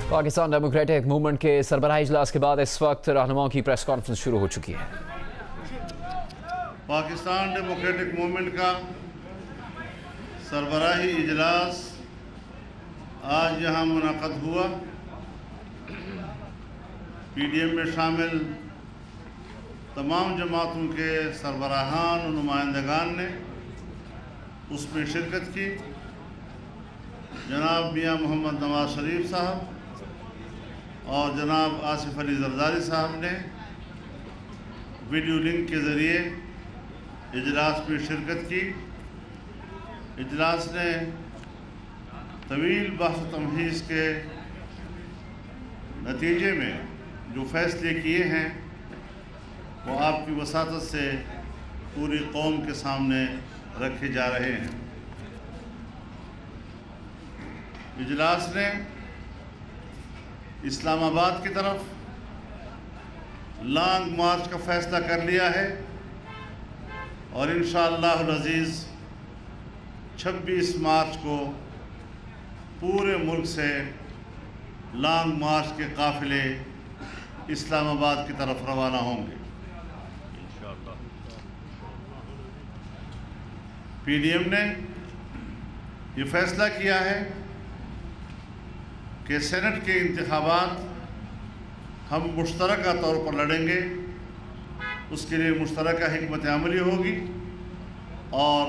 Pakistan democratic movement के सरबराही इजलास के बाद इस वक्त रहनुमाओं की प्रेस कॉन्फ्रेंस शुरू हो चुकी है। पाकिस्तान डेमोक्रेटिक मूवमेंट का सरबराही इजलास आज यहाँ मुनक़द हुआ। पीडीएम में शामिल तमाम जमातों के सरबराहान और नुमाइंदगान ने उसमें शिरकत की। जनाब मियाँ मोहम्मद नवाज शरीफ साहब और जनाब आसिफ अली जरदारी साहब ने वीडियो लिंक के ज़रिए इजलास में शिरकत की। इजलास ने तवील बहस तमहीज़ के नतीजे में जो फ़ैसले किए हैं वो आपकी वसातत से पूरी कौम के सामने रखे जा रहे हैं। इजलास ने इस्लामाबाद की तरफ लॉन्ग मार्च का फ़ैसला कर लिया है और इंशाअल्लाह अज़ीज़ 26 मार्च को पूरे मुल्क से लॉन्ग मार्च के काफ़िले इस्लामाबाद की तरफ रवाना होंगे। पीडीएम ने ये फ़ैसला किया है कि सेनेट के इंतखाबात हम मुश्तरका तौर पर लड़ेंगे। उसके लिए मुश्तरका हिकमत अमली होगी और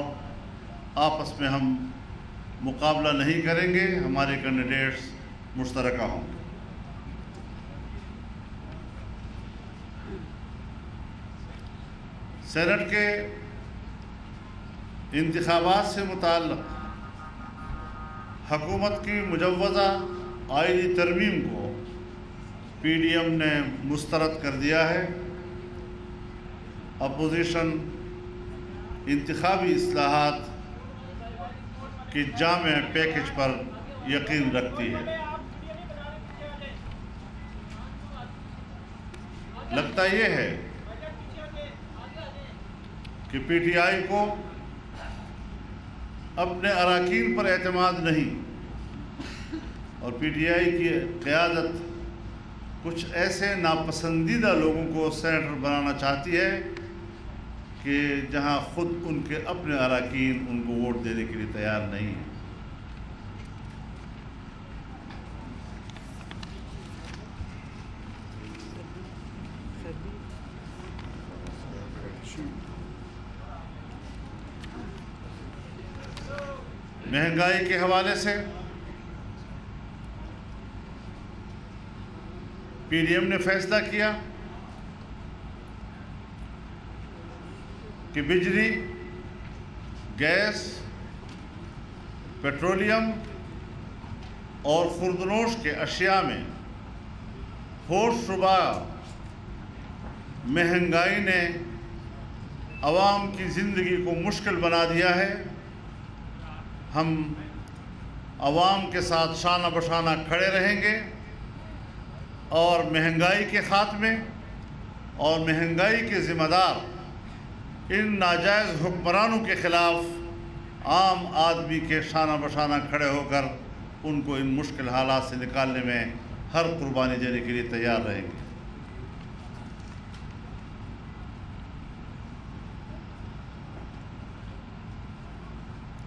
आपस में हम मुकाबला नहीं करेंगे, हमारे कैंडिडेट्स मुश्तरका होंगे। सेनेट के इंतखाबात से मुताल्लिक़ हुकूमत की मुजव्वज़ा आईनी तरमीम को पीडीएम ने मुस्तरद कर दिया है। अपोजिशन इंतखाबी इस्लाहात की जामे पैकेज पर यकीन रखती है। लगता ये है कि पीटीआई को अपने अराकीन पर एतमाद नहीं और पीटीआई की क़यादत कुछ ऐसे नापसंदीदा लोगों को सेनेटर बनाना चाहती है कि जहां ख़ुद उनके अपने अराकीन उनको वोट देने के लिए तैयार नहीं है। महंगाई के हवाले से पीडीएम ने फैसला किया कि बिजली, गैस, पेट्रोलियम और खुर्दनोश के अशिया में होशरुबा महंगाई ने आवाम की ज़िंदगी को मुश्किल बना दिया है। हम आवाम के साथ शाना बशाना खड़े रहेंगे और महंगाई के ख़ात्मे और महंगाई के ज़िम्मेदार इन नाजायज़ हुक्मरानों के ख़िलाफ़ आम आदमी के शाना बशाना खड़े होकर उनको इन मुश्किल हालात से निकालने में हर कुर्बानी देने के लिए तैयार रहेंगे।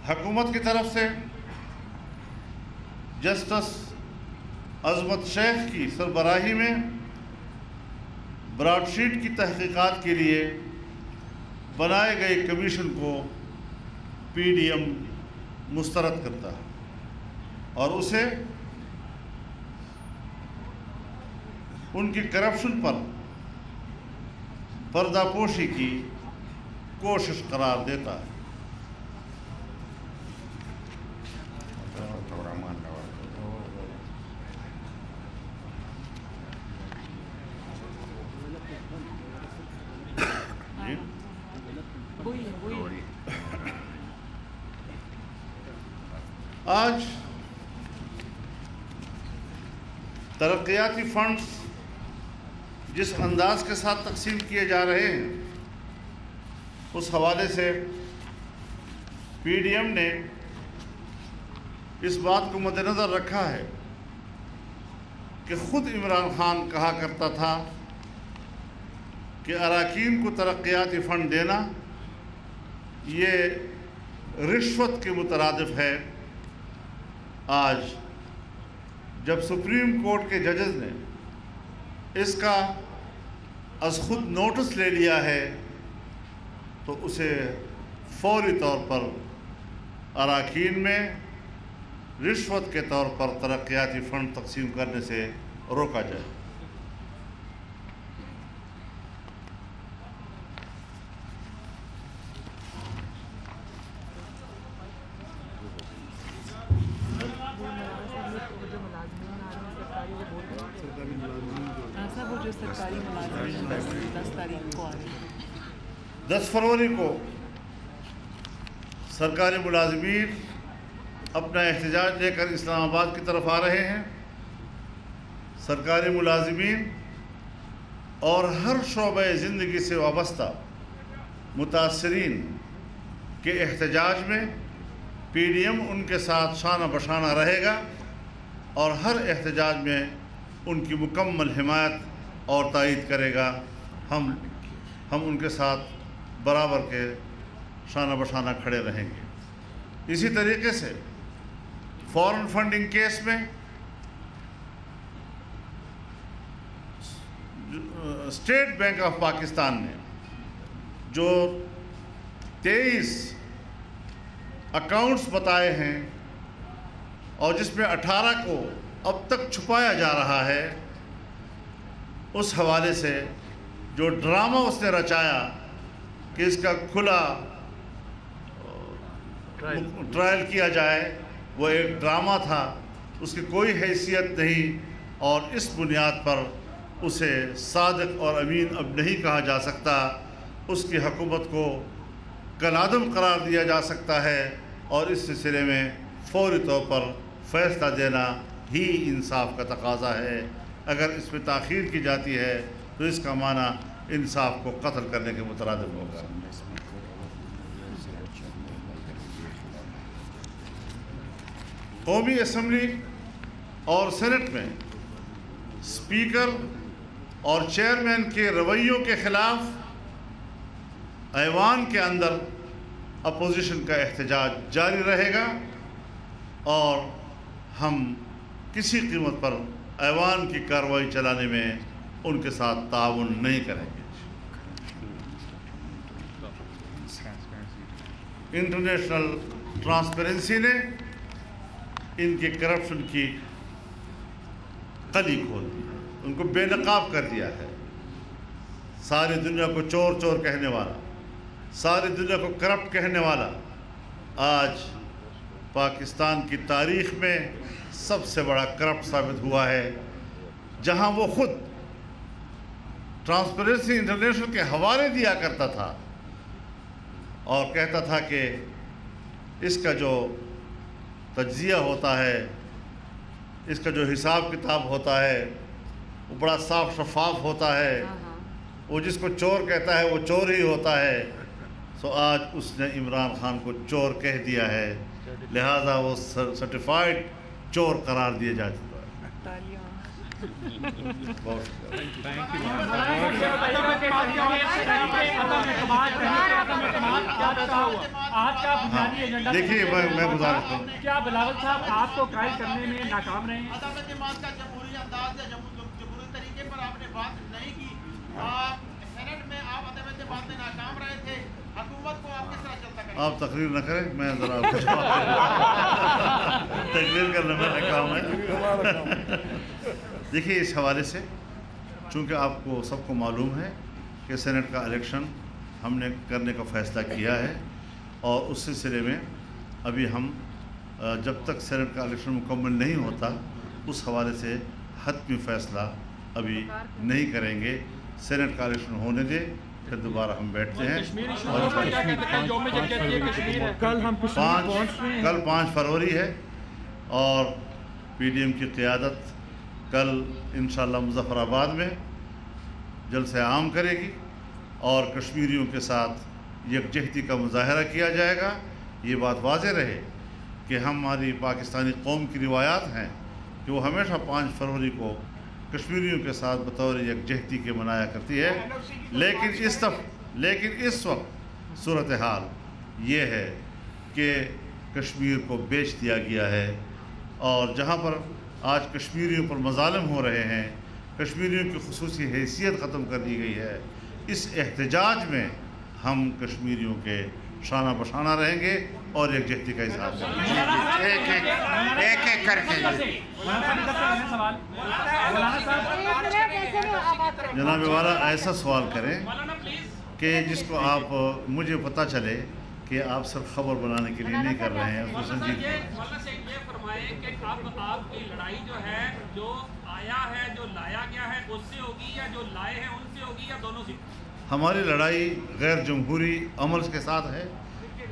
हुकूमत की तरफ से जस्टिस अज़मत शेख की सरबराही में ब्रॉडशीट की तहक़ीक़ात के लिए बनाए गए कमीशन को पीडीएम मुस्तरद करता है और उसे उनकी करप्शन पर पर्दापोशी की कोशिश करार देता है। आज तरक्याती फंड्स जिस अंदाज के साथ तकसीम किए जा रहे हैं उस हवाले से पीडीएम ने इस बात को मद्देनज़र रखा है کہ خود عمران خان کہا کرتا تھا کہ اراکین کو ترقیاتی فنڈ دینا یہ رشوت کے مترادف ہے۔ آج جب سپریم کورٹ کے ججز نے اس کا از خود نوٹس لے لیا ہے تو اسے فوری طور پر اراکین میں رشوت کے طور پر ترقیاتی فنڈ تقسیم کرنے سے روکا جائے۔ وہ جو سرکاری ملازمین 10 تاریخ کو آ رہے ہیں، 10 فروری کو سرکاری ملازمین اپنا احتجاج لے کر اسلام آباد کی طرف آ رہے ہیں۔ سرکاری ملازمین اور ہر شعبہ زندگی سے وابستہ متاثرین کے احتجاج میں پی ڈی ایم ان کے ساتھ شانہ بشانہ رہے گا اور ہر احتجاج میں ان کی مکمل حمایت اور تائید کرے گا۔ ہم ان کے ساتھ برابر کے شانہ بشانہ کھڑے رہیں گے۔ اسی طریقے سے فارن فنڈنگ کیس میں اسٹیٹ بینک آف پاکستان نے جو 23 اکاؤنٹس بتائے ہیں اور جس میں 18 کو اب تک چھپایا جا رہا ہے، اس حوالے سے جو ڈرامہ اس نے رچایا کہ اس کا کھلا ٹرائل کیا جائے، وہ ایک ڈرامہ تھا، اس کی کوئی حیثیت نہیں، اور اس بنیاد پر اسے صادق اور امین اب نہیں کہا جا سکتا۔ اس کی حکومت کو کالعدم قرار دیا جا سکتا ہے، اور اس سلسلے میں فوری طور پر فیصلہ دینا ہی انصاف کا تقاضا ہے۔ اگر اس میں تاخیر کی جاتی ہے تو اس کا معنی انصاف کو قتل کرنے کے مترادف ہوگا۔ قومی اسمبلی اور سینٹ میں اسپیکر اور چیئرمین کے رویوں کے خلاف ایوان کے اندر اپوزیشن کا احتجاج جاری رہے گا، اور ہم کسی قیمت پر ایوان کی کارروائی چلانے میں ان کے ساتھ تعاون نہیں کریں گے۔ انٹرنیشنل ٹرانسپیرنسی نے ان کی کرپشن کی کلی کھول دی، ان کو بے نقاب کر دیا ہے۔ ساری دنیا کو چور چور کہنے والا، ساری دنیا کو کرپٹ کہنے والا، آج پاکستان کی تاریخ میں سب سے بڑا کرپٹ ثابت ہوا ہے۔ جہاں وہ خود ٹرانسپیرنسی انٹرنیشنل کے حوالے دیا کرتا تھا اور کہتا تھا کہ اس کا جو تجزیہ ہوتا ہے، اس کا جو حساب کتاب ہوتا ہے، وہ بڑا صاف شفاف ہوتا ہے، وہ جس کو چور کہتا ہے وہ چور ہی ہوتا ہے، سو آج اس نے عمران خان کو چور کہہ دیا ہے، لہذا وہ سرٹیفائیڈ چور قرار دیے جا چکا ہے۔ بہت دیکھیے میں گزارش کروں، کیا بلاول صاحب آپ کو قائل کرنے میں ناکام رہے ہیں؟ عدم اعتماد کا جمہوری انداز یا جمہوری طریقے پر آپ نے بات نہیں کی، سینٹ میں آپ عدم اعتماد میں ناکام رہے تھے، حکومت کو آپ کس طرح چلتا کریں؟ آپ تقریر نہ کریں، میں ذرا آپ کو تقریر کرنے میں ناکام ہے۔ دیکھیے اس حوالے سے چونکہ آپ کو سب کو معلوم ہے کہ سینٹ کا الیکشن ہم نے کرنے کا فیصلہ کیا ہے، اور اس سلسلے میں ابھی ہم جب تک سینٹ کا الیکشن مکمل نہیں ہوتا اس حوالے سے حتمی فیصلہ ابھی نہیں کریں گے۔ سینٹ کا الیکشن ہونے دے، پھر دوبارہ ہم بیٹھتے ہیں۔ کل 5 فروری ہے، اور پی ڈی ایم کی قیادت کل انشاءاللہ مظفر آباد میں جلسہ عام کرے گی، اور کشمیریوں کے ساتھ یکجہتی کا مظاہرہ کیا جائے گا۔ یہ بات واضح رہے کہ ہماری پاکستانی قوم کی روایات ہیں کہ وہ ہمیشہ 5 فروری کو कश्मीरियों के साथ बतौर यकजहती के मनाया करती है। लेकिन इस वक्त सूरत हाल ये है कि कश्मीर को बेच दिया गया है, और जहाँ पर आज कश्मीरियों पर मज़ालिम हो रहे हैं, कश्मीरियों की खुसूसी हैसियत ख़त्म कर दी गई है। इस एहतजाज में हम कश्मीरियों के शाना बशाना रहेंगे और यकजहती का इज़हार करेंगे। एक करके जनाब वाला ऐसा सवाल करें कि जिसको आप मुझे पता चले कि आप सिर्फ खबर बनाने के लिए नहीं कर रहे हैं, उसको संजीद ये फरमाए कि अब आपकी लड़ाई जो है, जो आया है, जो लाया गया है, उससे होगी या जो लाए हैं उनसे होगी या दोनों से? हमारी लड़ाई गैर जमहूरी अमल के साथ है।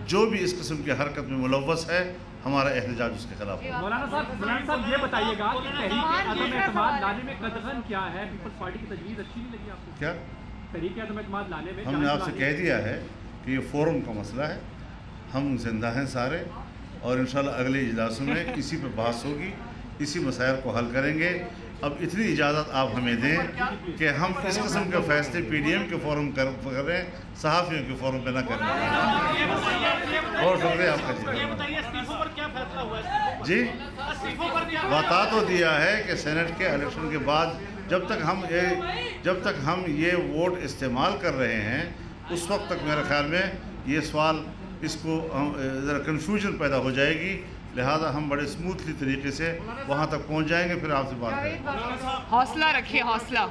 जो भी इस किस्म की हरकत में मुलव्वस है, हमारा एहतजाज उसके खिलाफ है। मौलाना साहब ये बताइएगा कि तहरीक-ए-अदम-ए-एतमाद लाने में कदगन क्या है? पीपल्स पार्टी की तजवीज़ अच्छी नहीं लगी आपको? क्या तहरीक-ए-अदम-ए-एतमाद लाने में हमने आपसे कह दिया है कि ये फ़ोरम का मसला है, हम जिंदा हैं सारे, और इंशाल्लाह अगले इजलासों में इसी पर बहस होगी, इसी मसाइल को हल करेंगे। अब इतनी इजाज़त आप हमें दें कि हम इस किस्म के फैसले PDM के फ़ोरम कर रहे हैं, सहाफ़ियों के फ़ोरम पे ना करें। बहुत शुक्रिया आपका जी। बता तो दिया है कि सेनेट के इलेक्शन के बाद जब तक हम ये वोट इस्तेमाल कर रहे हैं, उस वक्त तक मेरे ख्याल में ये सवाल इसको ज़रा कन्फ्यूजन पैदा हो जाएगी, लिहाजा हम बड़े स्मूथली तरीके से वहाँ तक पहुँच जाएंगे, फिर आपसे बात करेंगे। हौसला रखिए, हौसला।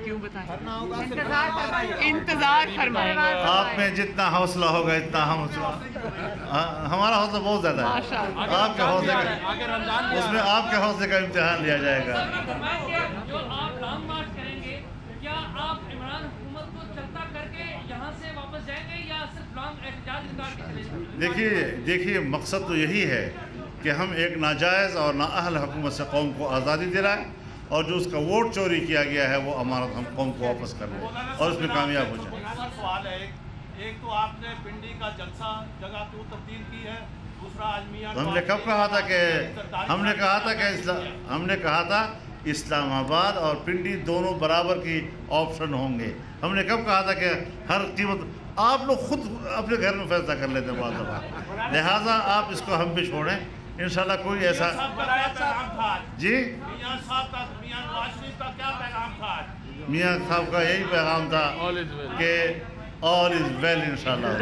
क्यों बताएं? इंतजार फरमाएं। आप में जितना हौसला होगा इतना हमारा हौसला बहुत ज़्यादा है। आपके हौसले का उसमें आपके हौसले का इम्तिहान लिया जाएगा। जो आप लॉन्ग मार्च करेंगे, क्या आप इमरान हुकूमत को चलता करके यहाँ से वापस जाएंगे या सिर्फ लॉन्ग एहतजाज निकाल के चलेंगे? देखिए मकसद तो यही है कि हम एक नाजायज़ और नाअहल हुकूमत से कौम को आज़ादी दिलाएं, और जो उसका वोट चोरी किया गया है वो अमानत हम कौम को वापस कर दें और उसमें कामयाब हो जाए। सवाल है, एक तो आपने पिंडी का जलसा जगह क्यों तब्दील की है, दूसरा आज मियां हमने कब कहा था कि हमने कहा था इस्लामाबाद और पिंडी दोनों बराबर की ऑप्शन होंगे। हमने कब कहा था कि हर कीमत आप लोग खुद अपने घर में फैसला कर लेते हैं बहुत दफ़ा, लिहाजा आप इसको हम भी छोड़ें, इंशाल्लाह कोई ऐसा जी। मियाँ साहब का यही पैगाम था कि ऑल इज़ वेल इंशाल्लाह।